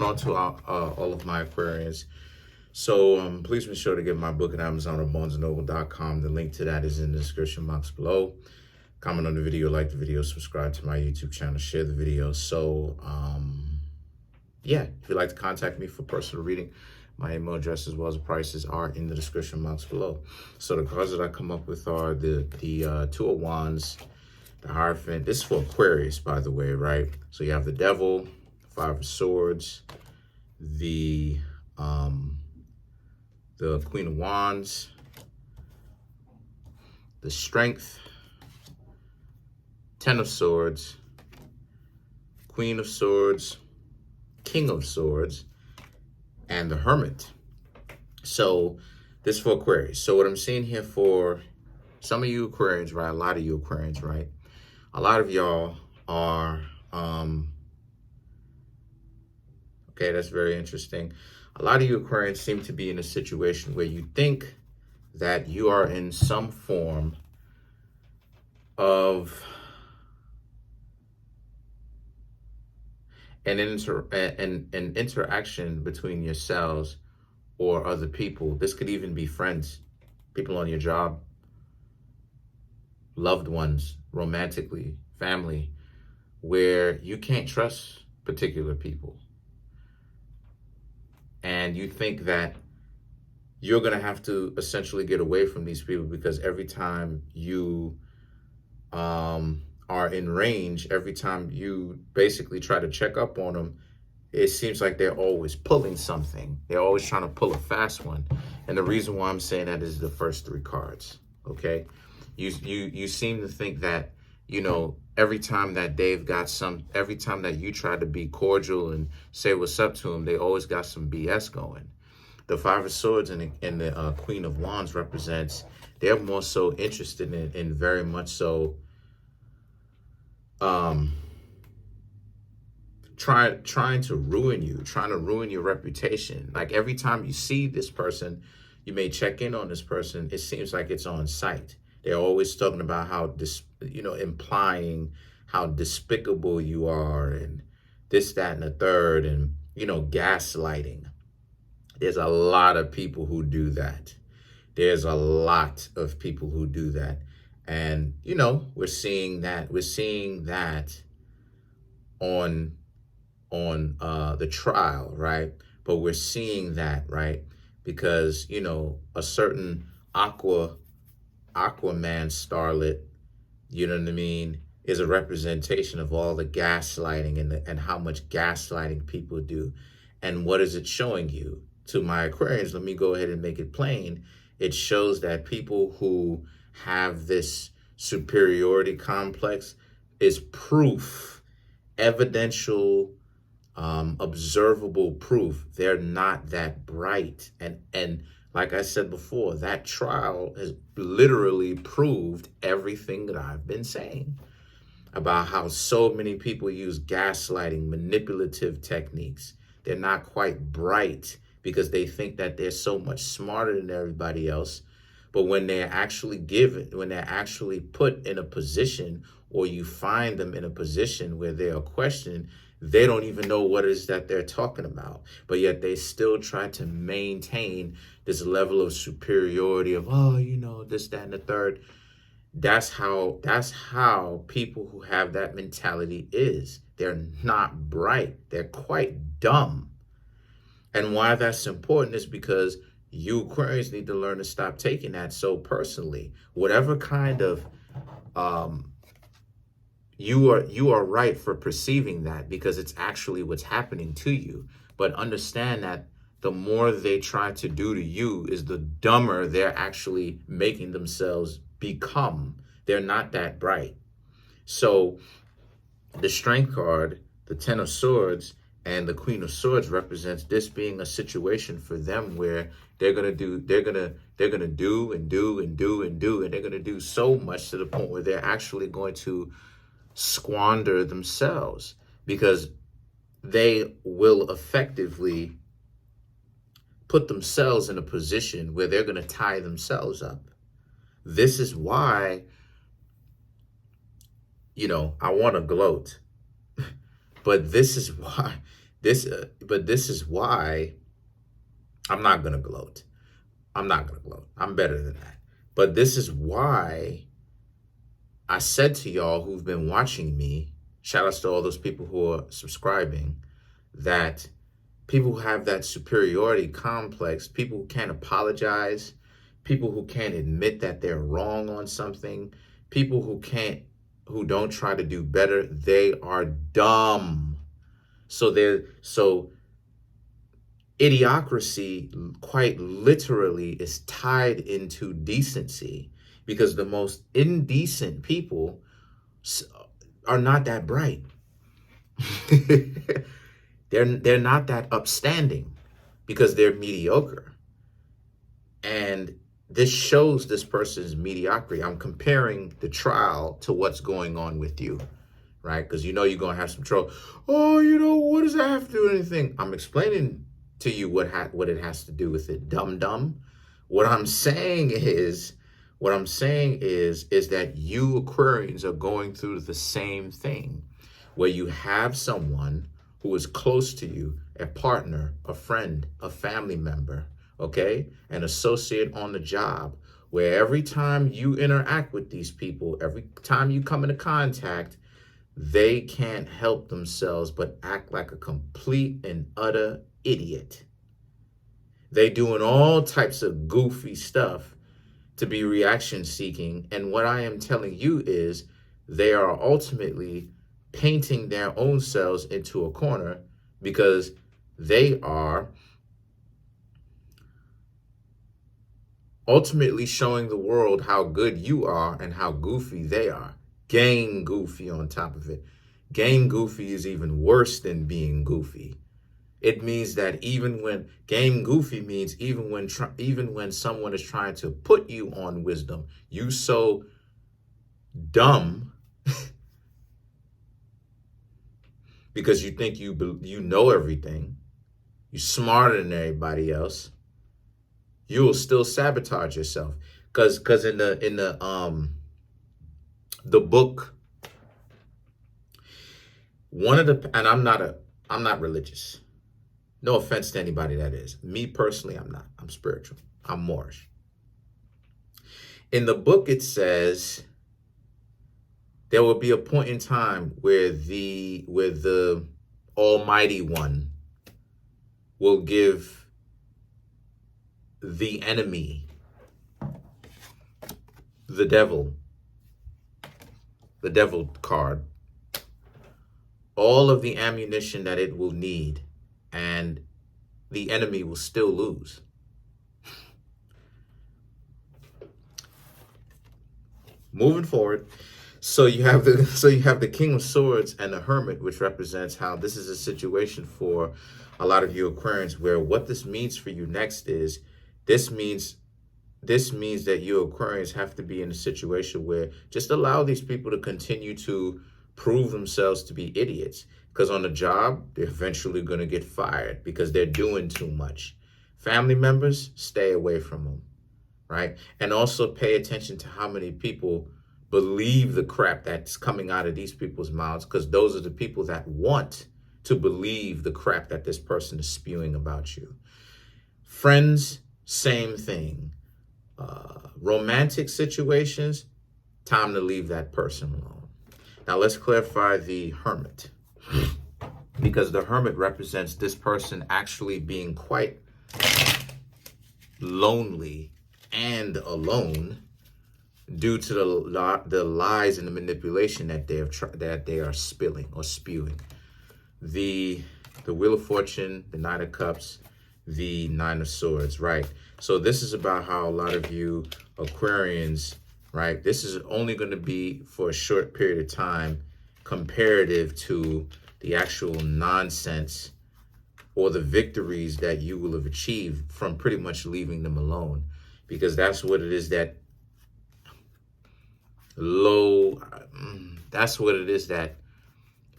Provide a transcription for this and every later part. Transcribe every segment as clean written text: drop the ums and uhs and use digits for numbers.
on to all of my Aquarians? So please be sure to get my book at Amazon or BarnesandNoble.com. The link to that is in the description box below. Comment on the video, like the video, subscribe to my YouTube channel, share the video. So yeah, if you'd like to contact me for personal reading, my email address as well as the prices are in the description box below. So the cards that I come up with are the Two of Wands, the Hierophant. This is for Aquarius, by the way, right? So you have the Devil, Five of Swords, the Queen of Wands, the Strength, Ten of Swords, Queen of Swords, King of Swords, and the Hermit. So this is for Aquarius. So what I'm seeing here for some of you Aquarians, right? A lot of you Aquarians, right? A lot of y'all are, okay, that's very interesting. A lot of you Aquarians seem to be in a situation where you think that you are in some form of an interaction between yourselves or other people. This could even be friends, people on your job, loved ones, romantically, family, where you can't trust particular people. And you think that you're going to have to essentially get away from these people because every time you are in range, every time you basically try to check up on them, it seems like they're always pulling something. They're always trying to pull a fast one. And the reason why I'm saying that is the first three cards, okay? You seem to think that, you know, every time that every time that you try to be cordial and say what's up to them, they always got some BS going. The Five of Swords and the Queen of Wands represents, they're more so interested in very much so trying to ruin you, trying to ruin your reputation. Like every time you see this person, you may check in on this person, it seems like it's on sight. They're always talking about how, implying how despicable you are and this, that, and the third, and, gaslighting. There's a lot of people who do that. There's a lot of people who do that. And, we're seeing that on the trial, right? But we're seeing that, right? Because, a certain Aquaman starlet, you know what I mean, is a representation of all the gaslighting and how much gaslighting people do. And what is it showing you? To my Aquarians, let me go ahead and make it plain. It shows that people who have this superiority complex is proof, evidential, observable proof. They're not that bright. And like I said before, that trial has literally proved everything that I've been saying about how so many people use gaslighting, manipulative techniques. They're not quite bright because they think that they're so much smarter than everybody else. But when they're actually when they're actually put in a position, or you find them in a position where they are questioned, they don't even know what it is that they're talking about. But yet they still try to maintain this level of superiority of, this, that, and the third. That's how people who have that mentality is. They're not bright. They're quite dumb. And why that's important is because you Aquarians need to learn to stop taking that so personally. Whatever kind of you are right for perceiving that because it's actually what's happening to you. But understand that the more they try to do to you is the dumber they're actually making themselves become. They're not that bright. So the Strength card, the Ten of Swords, and the Queen of Swords represents this being a situation for them where they're gonna do and do, and they're gonna do so much to the point where they're actually going to squander themselves, because they will effectively put themselves in a position where they're gonna tie themselves up. This is why, I want to gloat, but this is But this is why I'm not going to gloat. I'm not going to gloat. I'm better than that. But this is why I said to y'all who've been watching me, shout outs to all those people who are subscribing, that people who have that superiority complex, people who can't apologize, people who can't admit that they're wrong on something, people who don't try to do better, they are dumb. So idiocracy quite literally is tied into decency, because the most indecent people are not that bright. They're not that upstanding because they're mediocre. And this shows this person's mediocrity. I'm comparing the trial to what's going on with you, right? Because you know you're going to have some trouble. Oh, what does that have to do with anything? I'm explaining to you what it has to do with it, dumb. What I'm saying is that you Aquarians are going through the same thing, where you have someone who is close to you, a partner, a friend, a family member, okay, an associate on the job, where every time you interact with these people, every time you come into contact, they can't help themselves but act like a complete and utter idiot. They doing all types of goofy stuff to be reaction seeking. And what I am telling you is they are ultimately painting their own selves into a corner, because they are ultimately showing the world how good you are and how goofy they are. Game goofy on top of it. Game goofy is even worse than being goofy. It means that even when someone is trying to put you on wisdom, you so dumb because you think you know everything, you're smarter than everybody else, you will still sabotage yourself. Because in the book, and I'm not religious. No offense to anybody that is. Me personally, I'm not. I'm spiritual. I'm Moorish. In the book, it says there will be a point in time where the Almighty One will give the enemy, the devil card, all of the ammunition that it will need, and the enemy will still lose. Moving forward, so you have the King of Swords and the Hermit, which represents how this is a situation for a lot of you Aquarians, where what this means for you next is this means that you Aquarians have to be in a situation where just allow these people to continue to prove themselves to be idiots. Because on the job, they're eventually going to get fired because they're doing too much. Family members, stay away from them, right? And also pay attention to how many people believe the crap that's coming out of these people's mouths, because those are the people that want to believe the crap that this person is spewing about you. Friends, same thing. Romantic situations, time to leave that person alone. Now let's clarify the Hermit, because the Hermit represents this person actually being quite lonely and alone due to the lies and the manipulation that they are spilling or spewing. The Wheel of Fortune, the Knight of Cups, the Nine of Swords, right? So this is about how a lot of you Aquarians, right? This is only going to be for a short period of time comparative to the actual nonsense or the victories that you will have achieved from pretty much leaving them alone. Because that's what it is that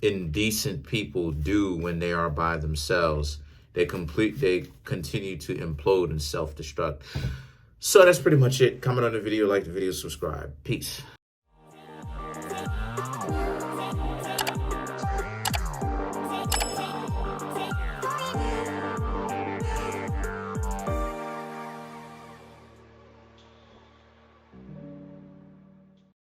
indecent people do when they are by themselves. They continue to implode and self-destruct. So that's pretty much it. Comment on the video, like the video, subscribe. Peace.